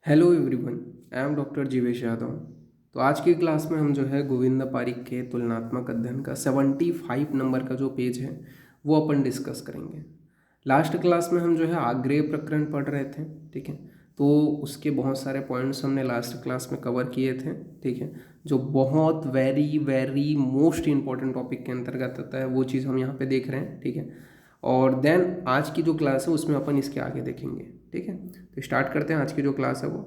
Hello everyone, I am doctor Jeevesh Yadav. तो आज की क्लास में हम जो है गोविंद पारिक के तुलनात्मक अध्ययन का 75 नंबर का जो पेज है वो अपन डिस्कस करेंगे। लास्ट क्लास में हम जो है आग्नेय प्रकरण पढ़ रहे थे, ठीक है। तो उसके बहुत सारे पॉइंट्स हमने लास्ट क्लास में कवर किए थे, ठीक है। जो बहुत very very most important topic के अंतर्गत आता है वो चीज़ हम यहाँ पे देख रहे हैं, ठीक है। और देन आज की जो क्लास है उसमें अपन इसके आगे देखेंगे, ठीक है। तो स्टार्ट करते हैं आज की जो क्लास है वो।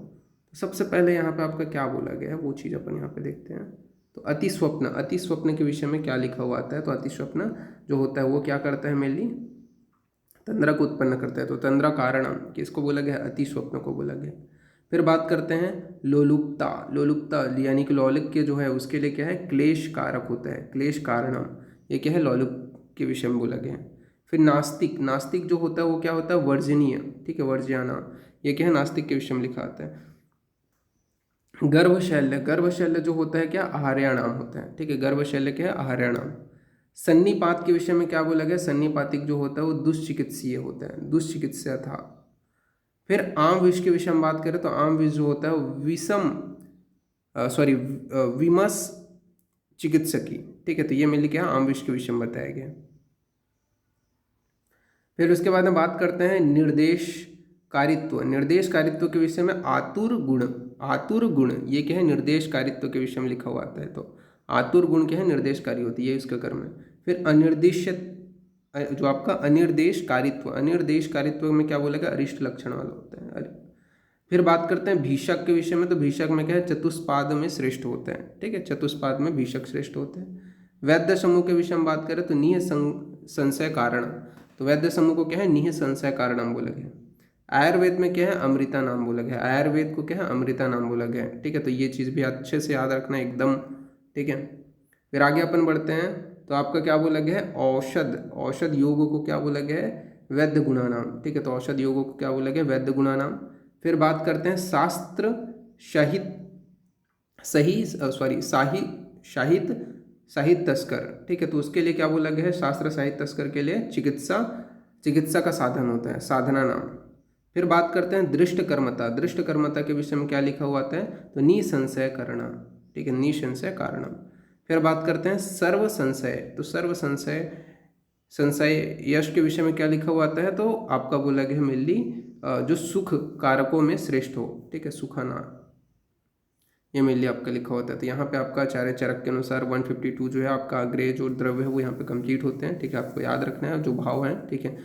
सबसे पहले यहाँ पे आपका क्या बोला गया है वो चीज़ अपन यहाँ पे देखते हैं। तो अति स्वप्न के विषय में क्या लिखा हुआ आता है। तो अति स्वप्न जो होता है वो क्या करता है, मेनली तंद्रा को उत्पन्न करता है। तो तंद्रा कारणम किसको बोला गया, अति स्वप्न को बोला गया। फिर बात करते हैं लोलुपता। लोलुपता यानी कि लौलिक के जो है उसके लिए क्या है, क्लेश कारक होता है, क्लेश कारणम। ये क्या है, लौलिक के विषय में बोला गया है। फिर नास्तिक, नास्तिक जो होता है वो क्या होता है, वर्जनीय, ठीक है, वर्ज्याना। ये क्या है, नास्तिक के विषय में लिखा आता है। गर्भशैल्य, गर्भशैल्य जो होता है क्या, आहार्याणाम होता है, ठीक है। गर्भशैल्य क्या है, आहार्याणाम। सन्निपात के विषय में क्या बोला गया, सन्निपातिक जो होता है वो दुष्चिकित्सीय होता है, दुष्चिकित्सा था। फिर आम विष के विषय में बात करें तो आम विष जो होता है वो विमस चिकित्सकी, ठीक है। तो ये मिल गया आम विष के विषय में बताया गया। फिर उसके बाद में बात करते हैं निर्देश कारित्व। निर्देश कारित्व के विषय में आतुर गुण, आतुर गुण ये क्या है, निर्देश कारित्व के विषय में लिखा हुआ आता है। तो आतुर गुण क्या है, निर्देशकारी होती है, इसका कर्म है। फिर अनिर्देशित जो आपका अनिर्देश कारित्व, अनिर्देश कारित्व में क्या बोलेगा, अरिष्ट लक्षण वाला होता है। फिर बात करते हैं भीषक के विषय में। तो भीषक में क्या है, चतुष्पाद में श्रेष्ठ होते हैं, ठीक है, चतुष्पाद में भीषक श्रेष्ठ होते हैं। वैद्य समूह के विषय में बात करें तो निह संशय कारण। तो वैद्य समूह को क्या है, निह संशय कारणम बोला गया। आयुर्वेद में क्या है, अमृता नाम बोला गया, आयुर्वेद को क्या है, अमृता नाम बोला गया, ठीक है। तो ये चीज़ भी अच्छे से याद रखना एकदम, ठीक है। फिर आगे अपन बढ़ते हैं। तो आपका क्या बोला गया है, औषध, औषध योग को क्या बोला गया है, वैद्य गुणा नाम, ठीक है। तो औषध योग को क्या बोला गया, वैद्य गुणा नाम। फिर बात करते हैं शास्त्र शहित सही सॉरी शाही साहित्य साहित्य तस्कर, ठीक है। तो उसके लिए क्या बोला गया है, शास्त्र साहित्य तस्कर के लिए चिकित्सा, चिकित्सा का साधन होता है, साधना नाम। फिर बात करते हैं दृष्ट कर्मता। दृष्ट कर्मता के विषय में क्या लिखा हुआ आता है, तो निसंशय करणा, ठीक है, निसंशय कारणम। फिर बात करते हैं सर्व संशय। तो सर्व संशय, संशय यश के विषय में क्या लिखा हुआ आता है, तो आपका बोला गया है मेनली जो सुख कारकों में श्रेष्ठ हो, ठीक है, सुखाना, ये मेनली आपका लिखा होता है। तो यहाँ पे आपका आचार्य चरक के अनुसार 152 जो है आपका अग्रेय जो द्रव्य है वो यहाँ पे कंप्लीट होते हैं, ठीक है। आपको याद रखना है जो भाव हैं, ठीक है,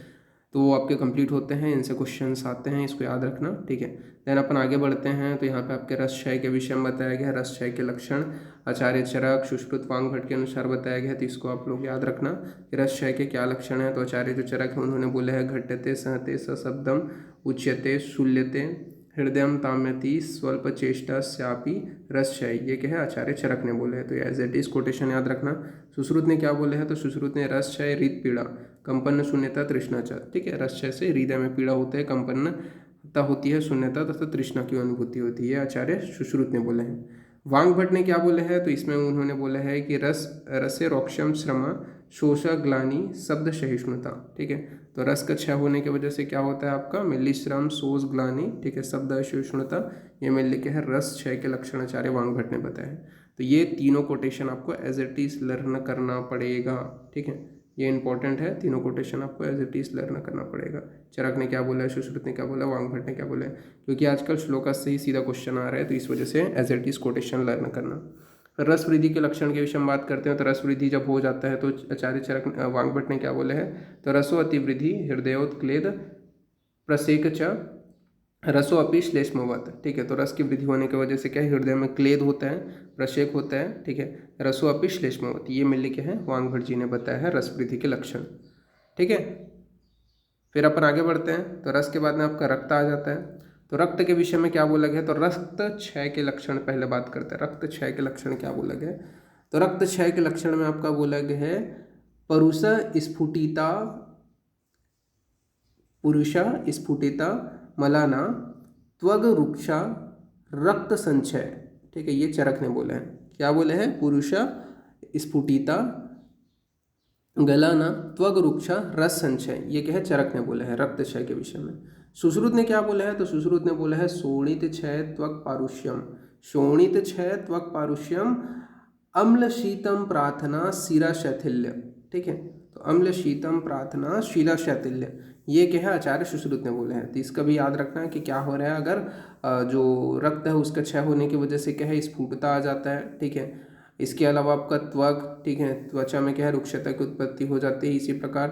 तो वो आपके कंप्लीट होते हैं, इनसे क्वेश्चंस आते हैं, इसको याद रखना, ठीक है। देन अपन आगे बढ़ते हैं। तो यहाँ पे आपके रस क्षय के विषय में बताया गया है, रस क्षय के लक्षण आचार्य चरक सुश्रुत वांग भट्ट के अनुसार बताया गया है। तो इसको आप लोग याद रखना कि रस क्षय के क्या लक्षण है। तो आचार्य जो चरक है उन्होंने बोले हैं, घट्यते सहते सशब्दम उच्यते शूल्यते हृदय ताम्यति स्वल्प चेष्टा स्यापी रस क्षय, ये क्या है, आचार्य चरक ने बोले हैं। तो एज इट इज कोटेशन याद रखना। सुश्रुत ने क्या बोले हैं, तो सुश्रुत ने रस क्षय हृद पीड़ा कंपन्न शून्यता तृष्णा च, ठीक है। रस क्षय से हृदय में पीड़ा होता है, कंपन्नता होती है, शून्यता तथा तृष्णा की अनुभूति होती है, आचार्य सुश्रुत ने बोले हैं। वांग भट्ट ने क्या बोले हैं, तो इसमें उन्होंने बोला है कि रसे रोक्षम श्रमा शोषा ग्लानि शब्द सहिष्णुता, ठीक है। तो रस का क्षय होने की वजह से क्या होता है आपका, मिली श्रम शोष ग्लानि, ठीक है, शब्द असहिष्णुता, ये मिल लिखे हैं रस क्षय के लक्षण आचार्य वांग भट्ट ने बताया है। तो ये तीनों कोटेशन आपको एज इट इज लर्न करना पड़ेगा, ठीक है, ये इंपॉर्टेंट है। तीनों कोटेशन आपको एज इट इज लर्न करना पड़ेगा। चरक ने क्या बोला है, सुश्रुत ने क्या बोला, वांग भट्ट ने क्या बोला है, क्योंकि आजकल श्लोकास से ही सीधा क्वेश्चन आ रहा है, तो इस वजह से as it is quotation learn करना। रस वृद्धि के लक्षण के विषय में बात करते हैं। तो रस वृद्धि जब हो जाता है तो आचार्य चरक वांग भट्ट ने क्या बोले हैं, तो रसो अतिवृद्धि हृदयोत्क्लेद प्रसेक च रसो अपि श्लेष्मवत, ठीक है। तो रस की वृद्धि होने की वजह से क्या है, हृदय में क्लेद होता है, प्रशेक होता है, ठीक है, रसो अपि श्लेष्मवत, ये मिल के है वांग भट्ट जी ने बताया है रस वृद्धि के लक्षण, ठीक है। फिर अपन आगे बढ़ते हैं। तो रस के बाद में आपका रक्त आ जाता है। तो रक्त के विषय में क्या बोला गया, तो रक्त क्षय के लक्षण पहले बात करते हैं। रक्त क्षय के लक्षण क्या बोला गया, तो रक्त क्षय के लक्षण में आपका बोला गया है परुष स्फुटिता, पुरुषा स्फुटिता मलाना त्वग रुक्षा रक्त संचय, ठीक है, ये चरक ने बोला है। क्या बोले हैं, पुरुषा स्फुटिता गलाना त्वग रुक्षा रस संचय, ये क्या है, चरक ने बोला है रक्त क्षय के विषय में। सुश्रुत ने क्या बोला है? तो सुश्रुत ने बोला है शोणित क्षय त्वक पारुष्यम, शोणित क्षय त्वक पारुष्यम, अम्ल शीतम प्रार्थना शिरा शैथिल्य। ठीक है, तो अम्ल शीतम प्रार्थना शिरा शैथिल्य, ये क्या है? आचार्य सुश्रुत ने बोले हैं। तो इसका भी याद रखना है कि क्या हो रहा है, अगर जो रक्त है उसका क्षय होने की वजह से क्या है, स्फुटता आ जाता है। ठीक है, इसके अलावा आपका त्वक, ठीक है, त्वचा में क्या है, रुक्षता की उत्पत्ति हो जाती है। इसी प्रकार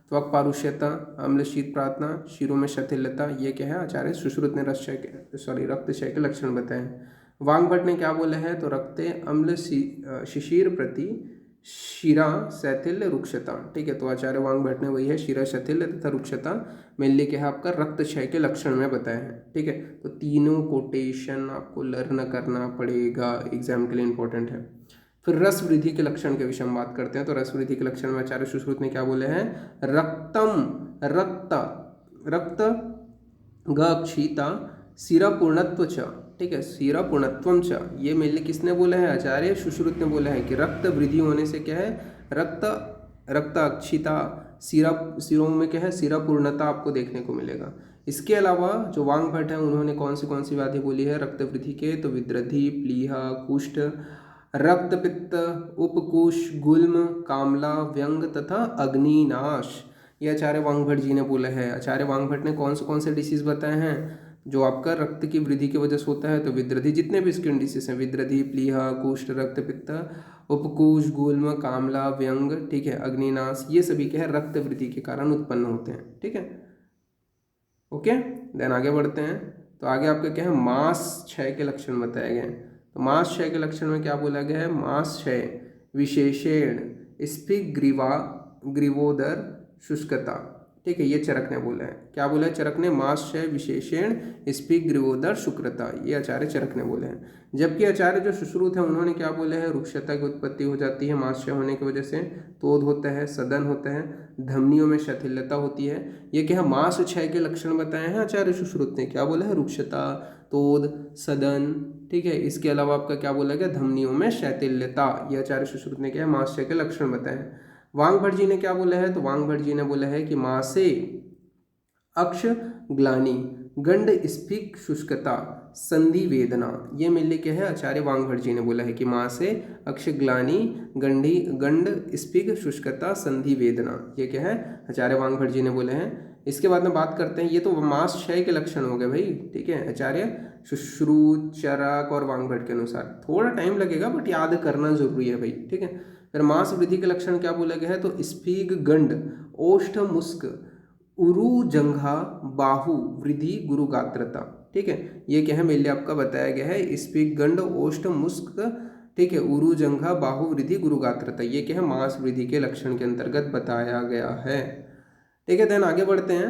त्वक पारुष्यता, अम्ल शीत प्रार्थना, शिरों में शिथिलता, ये क्या है? आचार्य सुश्रुत ने रक्त क्षय के लक्षण बताए हैं। वांगभट ने क्या बोला है? तो रक्ते अम्ल शिशिर प्रति शिरा शैथिल्य रुक्षता। ठीक है, तो आचार्य वांगभट ने वही है, शिरा शैथिल्य तथा रुक्षता मेनली क्या है आपका रक्त क्षय के लक्षण में बताए हैं। ठीक है, तो तीनों कोटेशन आपको लर्न करना पड़ेगा, एग्जाम के लिए इंपॉर्टेंट है। फिर रस वृद्धि के लक्षण के विषय में बात करते हैं। तो रस वृद्धि के लक्षण में आचार्य सुश्रुत ने क्या बोले हैं? रक्त गक्षिता शिरा पूर्णत्व च। ठीक है, शिरा पूर्णत्वम च, ये मेनली किसने बोला है? आचार्य सुश्रुत ने बोला है कि रक्त वृद्धि होने से क्या है, रक्त अक्षिता, सिरों में क्या है, शिरा पूर्णता आपको देखने को मिलेगा। इसके अलावा जो वांगभट है उन्होंने कौन सी व्याधि बोली है रक्त वृद्धि के? तो विद्रधि, प्लीहा, कुष्ठ, रक्तपित्त, उपकुश, गुल्म, कामला, व्यंग तथा अग्निनाश, ये आचार्य वांगभट जी ने बोला है। आचार्य वांगभट ने कौन से डिसीज बताए हैं जो आपका रक्त की वृद्धि की वजह से होता है? तो विद्रधि, जितने भी स्किन डिसीज हैं, विद्रधि, प्लीहा, कुष्ठ, रक्तपित्त, उपकुश, गुल्म, कामला, व्यंग, ठीक है, अग्निनाश, ये सभी क्या है रक्त वृद्धि के कारण उत्पन्न होते हैं। ठीक है, ओके, देन आगे बढ़ते हैं। तो आगे आपका क्या है, मांस क्षय के लक्षण बताए गए हैं। तो मांस क्षय के लक्षण में क्या बोला गया है? मांस क्षय विशेषण ग्रीवोदर शुष्कता। ठीक है, ये चरक ने बोला है। क्या बोला है चरक ने? मांस क्षय विशेषण ग्रीवोदर शुक्रता, ये आचार्य चरक ने बोले हैं। जबकि आचार्य जो सुश्रुत है उन्होंने क्या बोले हैं? रुक्षता की उत्पत्ति हो जाती है मांस क्षय होने की वजह से, तोद होता है, सदन होता है, धमनियों में शिथिलता होती है। ये क्या है? मांस क्षय के लक्षण बताए हैं आचार्य सुश्रुत ने। क्या बोला है? रुक्षता, तोद, सदन। ठीक है, इसके अलावा आपका क्या बोला गया? धमनियों में शिथिलता, ये आचार्य सुश्रुत ने क्या है मांस क्षय के लक्षण बताए हैं। वांगभट जी ने क्या बोला है? तो वांगभट जी ने बोला है कि मासे अक्ष ग्लानि, गंड स्फिक शुष्कता, संधि वेदना, ये मेनली क्या है? आचार्य वांगभट जी ने बोला है कि मां से अक्ष ग्लानि, गंड स्फिक शुष्कता, संधि वेदना, ये क्या है? आचार्य वांगभट जी ने बोले हैं। इसके बाद में बात करते हैं, ये तो मांस क्षय के लक्षण हो गए भाई। ठीक है, आचार्य सुश्रुत, चरक और वांगभट के अनुसार। थोड़ा टाइम लगेगा बट याद करना जरूरी है भाई। ठीक है, फिर मांस वृद्धि के लक्षण क्या बोला गया है? तो स्फीग गंड, ओष्ठ मुस्क, उरु जंघा, बाहु वृद्धि, गुरु गात्रता। ठीक है, ये क्या है मेनली आपका बताया गया है, स्फीग गंड, ओष्ठ मुस्क, ठीक है, उरु जंघा, बाहु वृद्धि, गुरु गात्रता, ये क्या है मांस वृद्धि के लक्षण के अंतर्गत बताया गया है। ठीक है, देन आगे बढ़ते हैं।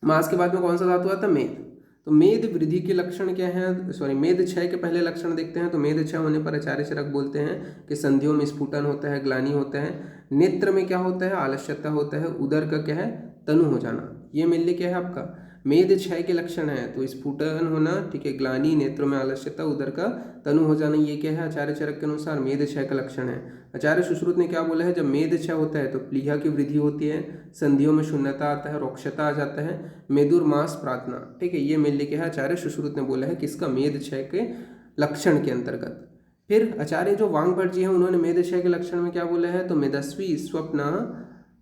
मांस के बाद में कौन सा धातु आता है? मेद। तो मेद वृद्धि के लक्षण क्या है? मेद क्षय के पहले लक्षण देखते हैं। तो मेद क्षय होने पर आचार्य चरक बोलते हैं कि संधियों में स्फुटन होता है, ग्लानि होता है, नेत्र में क्या होता है? आलस्यता होता है, उदर का क्या है? तनु हो जाना, ये मेनली क्या है आपका मेद क्षय के लक्षण है। तो स्फुटन होना, ठीक है, ग्लानि, नेत्रों में आलस्यता, उदर का तनु हो जाना, ये क्या है? आचार्य चरक के अनुसार मेद क्षय का लक्षण है। आचार्य सुश्रुत ने क्या बोला है? जब मेद क्षय होता है तो प्लीहा की वृद्धि होती है, संधियों में शून्यता आता है, रोक्षता आ जाता है, मेदुर मांस प्रार्थना। ठीक है, ये मेनली क्या है? आचार्य सुश्रुत ने बोला है किसका? मेद क्षय के लक्षण के अंतर्गत। फिर आचार्य जो वांगभट जी हैं उन्होंने मेद क्षय के लक्षण में क्या बोला है? तो मेदस्वी स्वप्न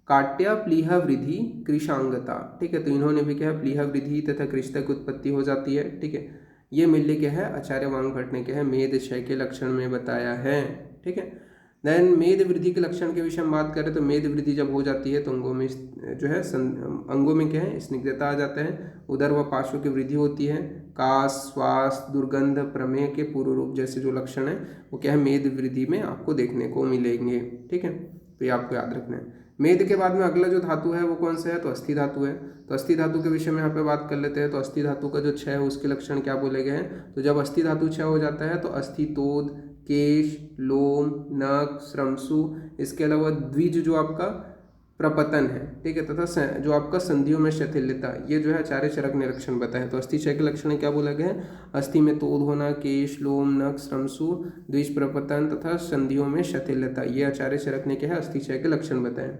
काट्या प्लीहा वृद्धि कृशांगता। ठीक है, तो इन्होंने भी क्या है? प्लीहा वृद्धि तथा कृष्ता की उत्पत्ति हो जाती है। ठीक है, ये मेनली क्या है? आचार्य वांगभट ने क्या है? मेद क्षय के लक्षण में बताया है। ठीक है, देन मेद वृद्धि के लक्षण के विषय में बात करें तो मेद वृद्धि जब हो जाती है तो अंगों में जो है अंगों में क्या है? स्निग्धता आ जाता है, उदर व पार्श्व की वृद्धि होती है, काश, श्वास, दुर्गंध, प्रमेय के पूर्व रूप जैसे जो लक्षण है वो क्या है? मेद वृद्धि में आपको देखने को मिलेंगे। ठीक है, तो ये आपको याद रखना है। मेद के बाद में अगला जो धातु है वो कौन सा है? तो अस्थि धातु है। तो अस्थि धातु के विषय में यहाँ पे बात कर लेते हैं। तो अस्थि धातु का जो क्षय है उसके लक्षण क्या बोले गए हैं? तो जब अस्थि धातु क्षय हो जाता है तो अस्थि तोद, केश, लोम, नख, श्रमसु, इसके अलावा द्विज जो आपका प्रपतन है, ठीक है, तथा जो आपका संधियों में शिथिलता, ये जो है आचार्य चरक ने लक्षण बताए। तो अस्थि क्षय के लक्षण क्या बोला गया है? अस्थि में तोद होना, केश, लोम, नख, श्रमसु, द्विज प्रपतन तथा संधियों में शिथिलता, ये आचार्य चरक ने क्या है? अस्थि क्षय के लक्षण बताए।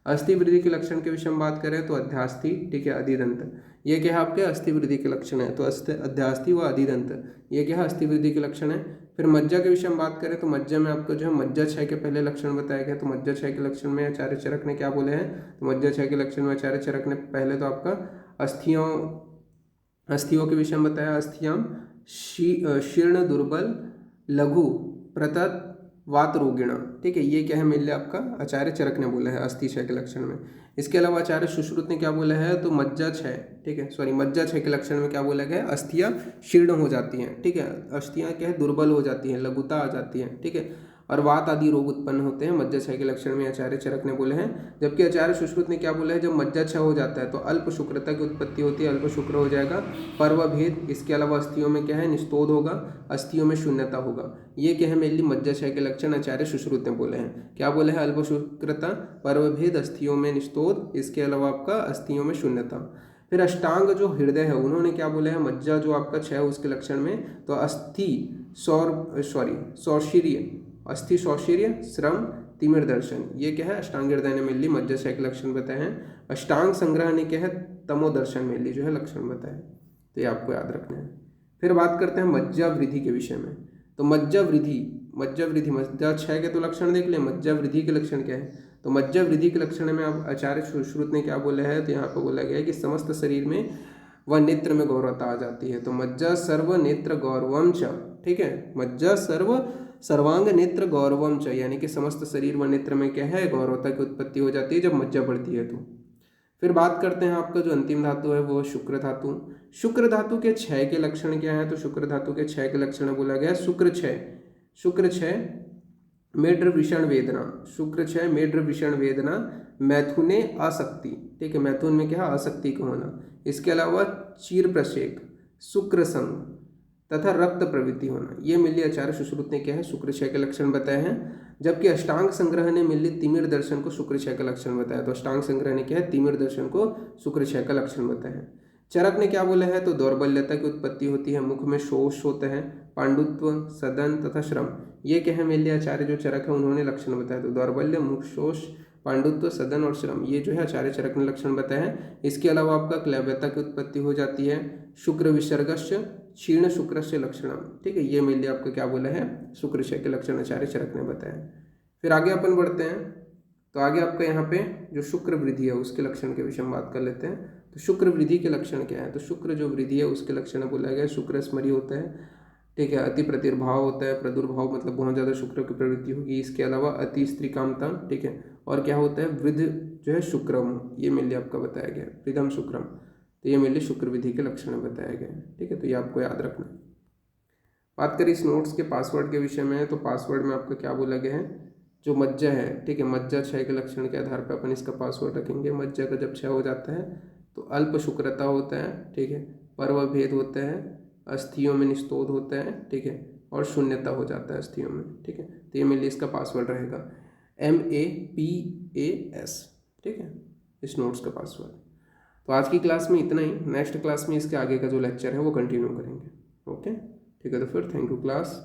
अस्थि वृद्धि के लक्षण के विषय में बात करें तो अध्यास्थि, ठीक है, अधिदंत, ये क्या है आपके अस्थि वृद्धि के लक्षण है। तो अध्यास्थि व अधिदंत ये क्या है अस्थि वृद्धि के लक्षण है। फिर मज्जा के विषय में बात करें तो मज्जा में आपको जो है मज्जा क्षय के पहले लक्षण बताया गया। तो मज्जा क्षय के लक्षण में आचार्य चरक ने क्या बोले हैं, तो मज्जा क्षय के लक्षण में आचार्य चरक ने पहले तो आपका अस्थियों के विषय में बताया। अस्थियाम शीर्ण दुर्बल लघु प्रतत वात रोगिण, ठीक है, ये क्या है मेरे आपका आचार्य चरक ने बोला है अस्थि क्षय के लक्षण में। इसके अलावा आचार्य सुश्रुत ने क्या बोला है, तो मज्जा क्षय, ठीक है, सॉरी मज्जा क्षय के लक्षण में क्या बोला गया, अस्थियां शीर्ण हो जाती हैं, ठीक है, अस्थियां क्या है दुर्बल हो जाती हैं, लघुता आ जाती है, ठीक है, और वात आदि रोग उत्पन्न होते हैं मज्जा क्षय के लक्षण में आचार्य चरक ने बोले हैं। जबकि आचार्य सुश्रुत ने क्या बोला है, जब मज्जा क्षय हो जाता है तो अल्प शुक्रता की उत्पत्ति होती है, अल्प शुक्र हो जाएगा, पर्व भेद, इसके अलावा अस्थियों में क्या है निस्तोध होगा, अस्थियों में शून्यता होगा। ये क्या है मेनली मज्जा क्षय के लक्षण आचार्य सुश्रुत ने बोले हैं। क्या बोले हैं, अल्प शुक्रता, पर्व भेद, अस्थियों में निस्तोध, इसके अलावा आपका अस्थियों में शून्यता। फिर अष्टांग जो हृदय है उन्होंने क्या बोला है, मज्जा जो आपका क्षय उसके लक्षण में, तो सौशीर्य, अस्थि सौशीर्य, श्रम, तिमिर दर्शन, ये क्या है अष्टांग हृदय ने मेनली मज्जा क्षय के लक्षण बताए हैं। अष्टांग संग्रह ने क्या है तमो दर्शन मेनली जो है लक्षण बताए, तो ये आपको याद रखना है। फिर बात करते हैं मज्जा वृद्धि के विषय में। तो मज्जा वृद्धि मज्जा क्षय के तो लक्षण देख ले, मज्जा वृद्धि के लक्षण क्या है, तो मज्जा वृद्धि के लक्षण में आप आचार्य सुश्रुत ने क्या बोला है, तो यहाँ पर बोला गया है कि समस्त शरीर में व नेत्र में गौरवता आ जाती है। तो मज्जा सर्व नेत्र गौरवम च, ठीक है, मज्जा सर्वांग नेत्र गौरवम च, यानी कि समस्त शरीर व नेत्र में क्या है गौरवता की उत्पत्ति हो जाती है जब मज्जा बढ़ती है। तो फिर बात करते हैं आपका जो अंतिम धातु है वो शुक्र धातु। शुक्र धातु के क्षय के लक्षण क्या है, तो शुक्र धातु के क्षय के लक्षण बोला गया शुक्र क्षय मेढ्र विषण वेदना, शुक्र क्षय मेढ्र विषण वेदना, मैथुने आसक्ति, ठीक है, मैथुन में क्या है आसक्ति का होना, इसके अलावा चीर प्रक्षेप, शुक्र संग तथा रक्त प्रवृत्ति होना, ये मिली आचार्य सुश्रुत ने क्या है शुक्र क्षय के लक्षण बताए हैं। जबकि अष्टांग संग्रह ने मिली तिमिर दर्शन को शुक्र क्षय का लक्षण बताया। तो अष्टांग संग्रह ने क्या है तिमिर दर्शन को शुक्र क्षय का लक्षण बताया। चरक ने क्या बोला है, तो दौर्बल्यता की उत्पत्ति होती है, मुख में शोष होता है, पांडुत्व, सदन तथा श्रम, ये क्या है मेरे आचार्य जो चरक है उन्होंने लक्षण बताया। तो दौर्बल्य, मुख शोष, पांडुत्व, सदन और श्रम, ये जो है आचार्य चरक ने लक्षण बताया है। इसके अलावा आपका क्लैव्यता की उत्पत्ति हो जाती है, शुक्र विसर्गस्य क्षीण शुक्र से लक्षणम, ठीक है, ये मेनली आपको क्या बोला है शुक्र क्षय के लक्षण आचार्य चरक ने बताया। फिर आगे अपन बढ़ते हैं, तो आगे आपका यहाँ पे जो शुक्र वृद्धि है उसके लक्षण के विषय में बात कर लेते हैं। तो शुक्र वृद्धि के लक्षण क्या है, तो शुक्र जो वृद्धि है उसके लक्षण बोला गया शुक्र स्मरी होता है, ठीक है, अति प्रतिर्भाव होता है, प्रादुर्भाव मतलब बहुत ज़्यादा शुक्र की प्रवृत्ति होगी, इसके अलावा अति स्त्री कामता, ठीक है, और क्या होता है वृद्ध जो है शुक्रम, ये मेनली आपका बताया गया वृद्धम शुक्रम, तो ये मेनली शुक्र विधि के लक्षण बताया गया है, ठीक है, तो ये आपको याद रखना है। बात करें इस नोट्स के पासवर्ड के विषय में, तो पासवर्ड में आपका क्या बोला गया है, जो मज्जा है, ठीक है, मज्जा क्षय के लक्षण के आधार पर अपन इसका पासवर्ड रखेंगे। मज्जा का जब क्षय हो जाता है तो अल्प शुक्रता होता है, ठीक है, पर्व भेद होता है, अस्थियों में निस्तोध होता है, ठीक है, और शून्यता हो जाता है अस्थियों में, ठीक है, तो ये मेनली इसका पासवर्ड रहेगा MAPAS, ठीक है, इस नोट्स का पासवर्ड। तो आज की क्लास में इतना ही, नेक्स्ट क्लास में इसके आगे का जो लेक्चर है वो कंटिन्यू करेंगे। ओके, ठीक है, तो फिर थैंक यू क्लास।